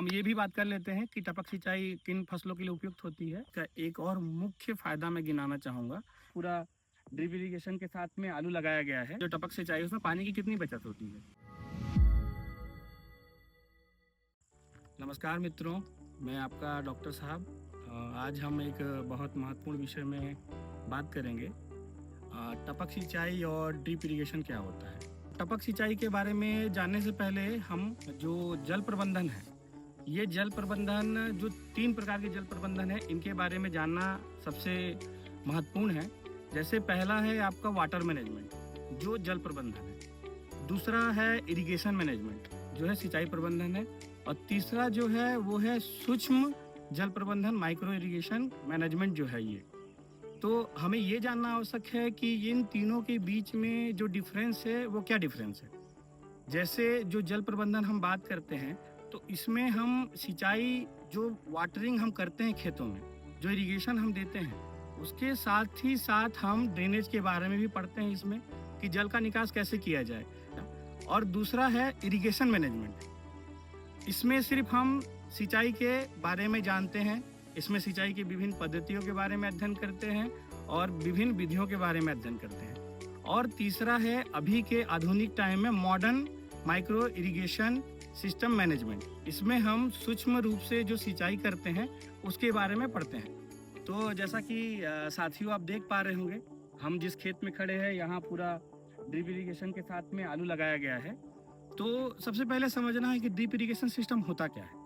हम ये भी बात कर लेते हैं कि टपक सिंचाई किन फसलों के लिए उपयुक्त होती है। का एक और मुख्य फायदा मैं गिनाना चाहूँगा। पूरा ड्रिप इरिगेशन के साथ में आलू लगाया गया है। जो टपक सिंचाई उसमें पानी की कितनी बचत होती है। नमस्कार मित्रों, मैं आपका डॉक्टर साहब। आज हम एक बहुत महत्वपूर्ण विषय में बात करेंगे। टपक सिंचाई और ड्रिप इरिगेशन क्या होता है। टपक सिंचाई के बारे में जानने से पहले हम जो जल प्रबंधन है, ये जल प्रबंधन जो 3 प्रकार के जल प्रबंधन है, इनके बारे में जानना सबसे महत्वपूर्ण है। जैसे पहला है आपका वाटर मैनेजमेंट, जो जल प्रबंधन है। दूसरा है इरिगेशन मैनेजमेंट, जो है सिंचाई प्रबंधन है। और तीसरा जो है वो है सूक्ष्म जल प्रबंधन, माइक्रो इरिगेशन मैनेजमेंट जो है ये। तो हमें ये जानना आवश्यक है कि इन तीनों के बीच में जो डिफरेंस है वो क्या डिफरेंस है। जैसे जो जल प्रबंधन हम बात करते हैं तो इसमें हम सिंचाई, जो वाटरिंग हम करते हैं खेतों में, जो इरिगेशन हम देते हैं, उसके साथ ही साथ हम ड्रेनेज के बारे में भी पढ़ते हैं इसमें, कि जल का निकास कैसे किया जाए। और दूसरा है इरिगेशन मैनेजमेंट। इसमें सिर्फ हम सिंचाई के बारे में जानते हैं, इसमें सिंचाई की विभिन्न पद्धतियों के बारे में अध्ययन करते हैं और विभिन्न विधियों के बारे में अध्ययन करते हैं। और तीसरा है अभी के आधुनिक टाइम में modern micro irrigation system management. इसमें हम सूक्ष्म रूप से जो सिंचाई करते हैं उसके बारे में पढ़ते हैं। तो जैसा कि साथियों आप देख पा रहे होंगे, हम जिस खेत में खड़े हैं यहाँ पूरा ड्रिप इरिगेशन के साथ में आलू लगाया गया है। तो सबसे पहले समझना है कि ड्रिप इरिगेशन सिस्टम होता क्या है।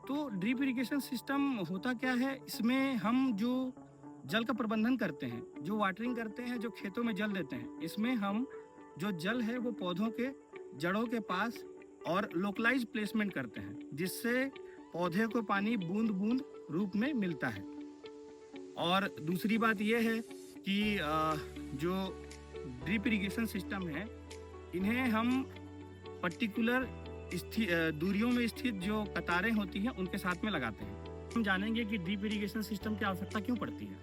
तो ड्रिप इरिगेशन सिस्टम होता क्या है, इसमें हम जो जल का प्रबंधन करते हैं, जो वाटरिंग करते हैं, जो खेतों में जल देते हैं, इसमें हम जो जल है वो पौधों के जड़ों के पास और लोकलाइज प्लेसमेंट करते हैं, जिससे पौधे को पानी बूंद बूंद रूप में मिलता है। और दूसरी बात यह है कि जो ड्रिप इरिगेशन सिस्टम है, इन्हें हम पर्टिकुलर दूरियों में स्थित जो कतारें होती हैं उनके साथ में लगाते हैं। हम जानेंगे कि ड्रिप इरिगेशन सिस्टम की आवश्यकता क्यों पड़ती है।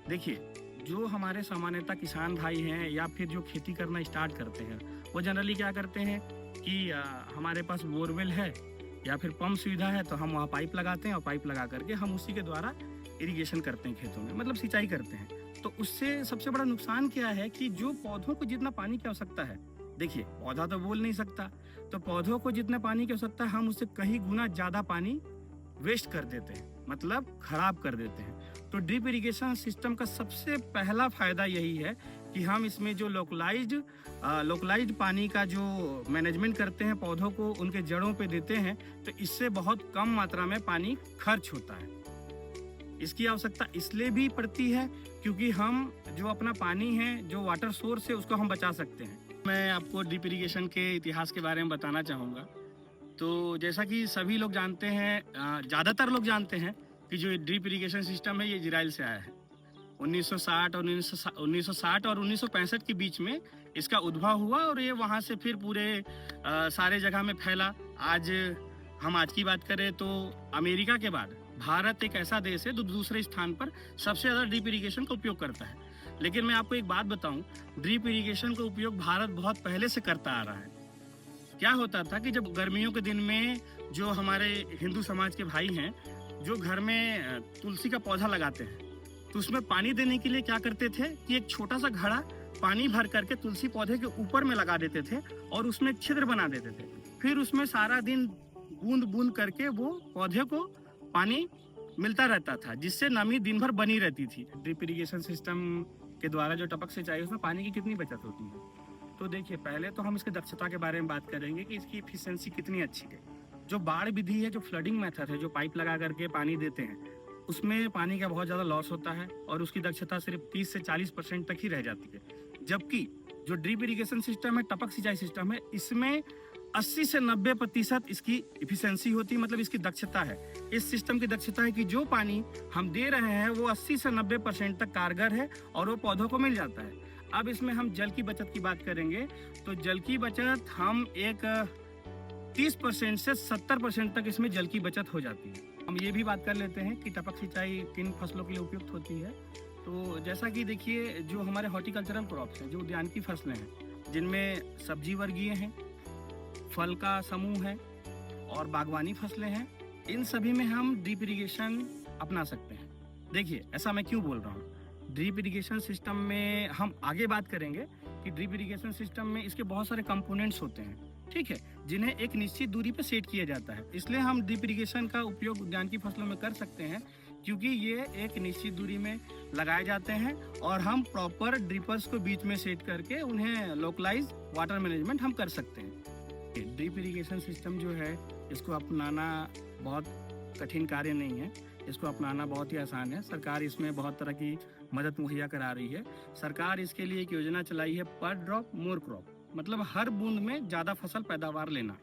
देखिए, जो हमारे सामान्यतः किसान भाई हैं या फिर जो खेती करना स्टार्ट करते हैं, वो जनरली क्या करते हैं कि हमारे पास बोरवेल है या फिर पंप सुविधा है, तो हम वहाँ पाइप लगाते हैं और पाइप लगा करके हम उसी के द्वारा इरिगेशन करते हैं खेतों में, मतलब सिंचाई करते हैं। तो उससे सबसे बड़ा नुकसान क्या है कि जो पौधों को जितना पानी की आवश्यकता है, देखिए पौधा तो बोल नहीं सकता, तो पौधों को जितना पानी की आवश्यकता है हम उससे कहीं गुना ज़्यादा पानी वेस्ट कर देते हैं, मतलब खराब कर देते हैं। तो ड्रिप इरिगेशन सिस्टम का सबसे पहला फायदा यही है कि हम इसमें जो लोकलाइज्ड पानी का जो मैनेजमेंट करते हैं, पौधों को उनके जड़ों पे देते हैं, तो इससे बहुत कम मात्रा में पानी खर्च होता है। इसकी आवश्यकता इसलिए भी पड़ती है क्योंकि हम जो अपना पानी है, जो वाटर सोर्स है, उसको हम बचा सकते हैं। मैं आपको ड्रिप इरिगेशन के इतिहास के बारे में बताना चाहूँगा। तो जैसा कि सभी लोग जानते हैं, ज़्यादातर लोग जानते हैं कि जो ड्रिप इरिगेशन सिस्टम है ये इजराइल से आया है। 1960 और 1965 के बीच में इसका उद्भव हुआ और ये वहाँ से फिर पूरे सारे जगह में फैला। आज की बात करें तो अमेरिका के बाद भारत एक ऐसा देश है जो दूसरे स्थान पर सबसे ज़्यादा ड्रिप इरिगेशन का उपयोग करता है। लेकिन मैं आपको एक बात बताऊं, ड्रिप इरिगेशन का उपयोग भारत बहुत पहले से करता आ रहा है। क्या होता था कि जब गर्मियों के दिन में जो हमारे हिंदू समाज के भाई हैं, जो घर में तुलसी का पौधा लगाते हैं, तो उसमें पानी देने के लिए क्या करते थे कि एक छोटा सा घड़ा पानी भर करके तुलसी पौधे के ऊपर में लगा देते थे और उसमें छिद्र बना देते थे। फिर उसमें सारा दिन बूंद बूंद करके वो पौधे को पानी मिलता रहता था, जिससे नमी दिन भर बनी रहती थी। ड्रिप इरिगेशन सिस्टम के द्वारा जो टपक सिंचाई, उसमें पानी की कितनी बचत होती है। तो देखिए, पहले तो हम इसकी दक्षता के बारे में बात करेंगे कि इसकी इफिशियंसी कितनी अच्छी है। जो बाढ़ विधि है, जो फ्लडिंग मेथड है, जो पाइप लगा करके पानी देते हैं, उसमें पानी का बहुत ज़्यादा लॉस होता है और उसकी दक्षता सिर्फ 30 से 40% तक ही रह जाती है। जबकि जो ड्रिप इरिगेशन सिस्टम है, टपक सिंचाई सिस्टम है, इसमें 80 से 90% इसकी इफिशियंसी होती है, मतलब इसकी दक्षता है। इस सिस्टम की दक्षता है कि जो पानी हम दे रहे हैं वो 80 से 90% तक कारगर है और वो पौधों को मिल जाता है। अब इसमें हम जल की बचत की बात करेंगे तो जल की बचत हम एक 30% से 70% तक इसमें जल की बचत हो जाती है। हम ये भी बात कर लेते हैं कि टपक सिंचाई किन फसलों के लिए उपयुक्त होती है। तो जैसा कि देखिए, जो हमारे हॉर्टिकल्चरल क्रॉप्स हैं, जो उद्यानिकी फसलें हैं, जिनमें सब्जी वर्गीय हैं, फल का समूह है और बागवानी फसलें हैं, इन सभी में हम ड्रिप इरिगेशन अपना सकते हैं। देखिए, ऐसा मैं क्यों बोल रहा हूँ, ड्रिप इरिगेशन सिस्टम में हम आगे बात करेंगे कि ड्रिप इरिगेशन सिस्टम में इसके बहुत सारे कंपोनेंट्स होते हैं, ठीक है, जिन्हें एक निश्चित दूरी पर सेट किया जाता है। इसलिए हम ड्रिप इरिगेशन का उपयोग उद्यान की फसलों में कर सकते हैं, क्योंकि ये एक निश्चित दूरी में लगाए जाते हैं और हम प्रॉपर ड्रिपर्स को बीच में सेट करके उन्हें लोकलाइज वाटर मैनेजमेंट हम कर सकते हैं। ड्रिप इरिगेशन सिस्टम जो है, इसको अपनाना बहुत कठिन कार्य नहीं है, इसको अपनाना बहुत ही आसान है। सरकार इसमें बहुत तरह की मदद मुहैया करा रही है। सरकार इसके लिए एक योजना चलाई है, पर ड्रॉप मोर क्रॉप, मतलब हर बूंद में ज़्यादा फसल पैदावार लेना।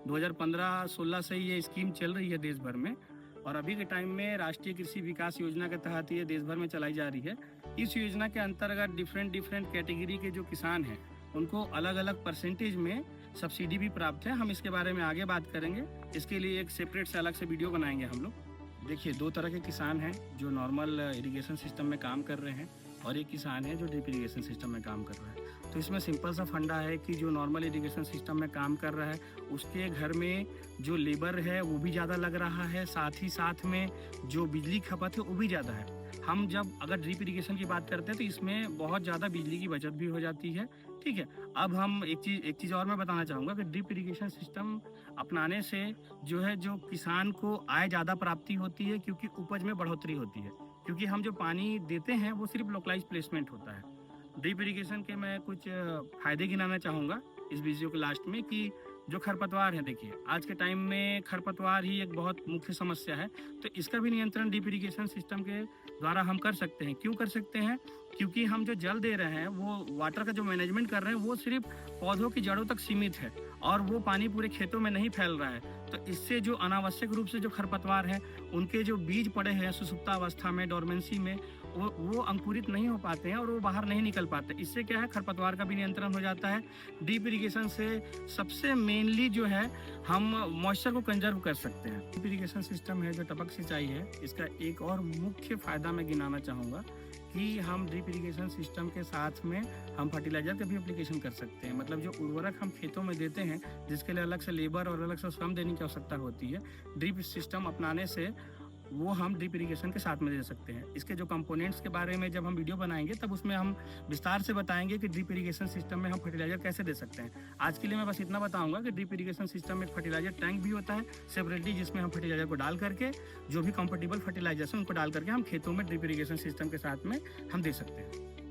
2015-16 से ये स्कीम चल रही है देश भर में, और अभी के टाइम में राष्ट्रीय कृषि विकास योजना के तहत ये देश भर में चलाई जा रही है। इस योजना के अंतर्गत डिफरेंट कैटेगरी के जो किसान हैं, उनको अलग अलग परसेंटेज में सब्सिडी भी प्राप्त है। हम इसके बारे में आगे बात करेंगे, इसके लिए एक सेपरेट से अलग से वीडियो बनाएंगे हम लोग। देखिए, दो तरह के किसान हैं जो नॉर्मल इरिगेशन सिस्टम में काम कर रहे हैं, और एक किसान है जो ड्रिप इरिगेशन सिस्टम में काम कर रहा है। तो इसमें सिंपल सा फंडा है कि जो नॉर्मल इरिगेशन सिस्टम में काम कर रहा है, उसके घर में जो लेबर है वो भी ज़्यादा लग रहा है, साथ ही साथ में जो बिजली खपत है वो भी ज़्यादा है। हम जब अगर ड्रिप इरिगेशन की बात करते हैं तो इसमें बहुत ज़्यादा बिजली की बचत भी हो जाती है, ठीक है। अब हम एक चीज़ और मैं बताना चाहूँगा कि ड्रिप इरिगेशन सिस्टम अपनाने से जो किसान को आय ज़्यादा प्राप्ति होती है, क्योंकि उपज में बढ़ोतरी होती है, क्योंकि हम जो पानी देते हैं वो सिर्फ लोकलाइज प्लेसमेंट होता है। ड्रिप इरिगेशन के मैं कुछ फ़ायदे गिनाना चाहूँगा इस वीडियो के लास्ट में, कि जो खरपतवार है, देखिए आज के टाइम में खरपतवार ही एक बहुत मुख्य समस्या है, तो इसका भी नियंत्रण ड्रिप इरिगेशन सिस्टम के द्वारा हम कर सकते हैं। क्यों कर सकते हैं? क्योंकि हम जो जल दे रहे हैं, वो वाटर का जो मैनेजमेंट कर रहे हैं, वो सिर्फ पौधों की जड़ों तक सीमित है और वो पानी पूरे खेतों में नहीं फैल रहा है। तो इससे जो अनावश्यक रूप से जो खरपतवार हैं, उनके जो बीज पड़े हैं सुसुप्तावस्था में, डोरमेंसी में, वो अंकुरित नहीं हो पाते हैं और वो बाहर नहीं निकल पाते। इससे क्या है, खरपतवार का भी नियंत्रण हो जाता है। ड्रिप इरिगेशन से सबसे मेनली जो है, हम मॉइस्चर को कंजर्व कर सकते हैं। ड्रिप इरिगेशन सिस्टम है जो टपक सिंचाई है, इसका एक और मुख्य फ़ायदा मैं गिनाना चाहूँगा कि हम ड्रिप इरिगेशन सिस्टम के साथ में हम फर्टिलाइज़र का भी एप्लीकेशन कर सकते हैं। मतलब जो उर्वरक हम खेतों में देते हैं, जिसके लिए अलग से लेबर और अलग से श्रम देने की आवश्यकता होती है, ड्रिप सिस्टम अपनाने से वो हम ड्रिप इरिगेशन के साथ में दे सकते हैं। इसके जो कंपोनेंट्स के बारे में जब हम वीडियो बनाएंगे, तब उसमें हम विस्तार से बताएंगे कि ड्रिप इरिगेशन सिस्टम में हम फर्टिलाइजर कैसे दे सकते हैं। आज के लिए मैं बस इतना बताऊंगा कि ड्रिप इरिगेशन सिस्टम में फर्टिलाइजर टैंक भी होता है सेपरेटली, जिसमें हम फर्टिलाइजर को डाल करके, जो भी कंपेटेबल फर्टिलाइजर है उनको डाल करके हम खेतों में ड्रिप इरिगेशन सिस्टम के साथ में हम दे सकते हैं।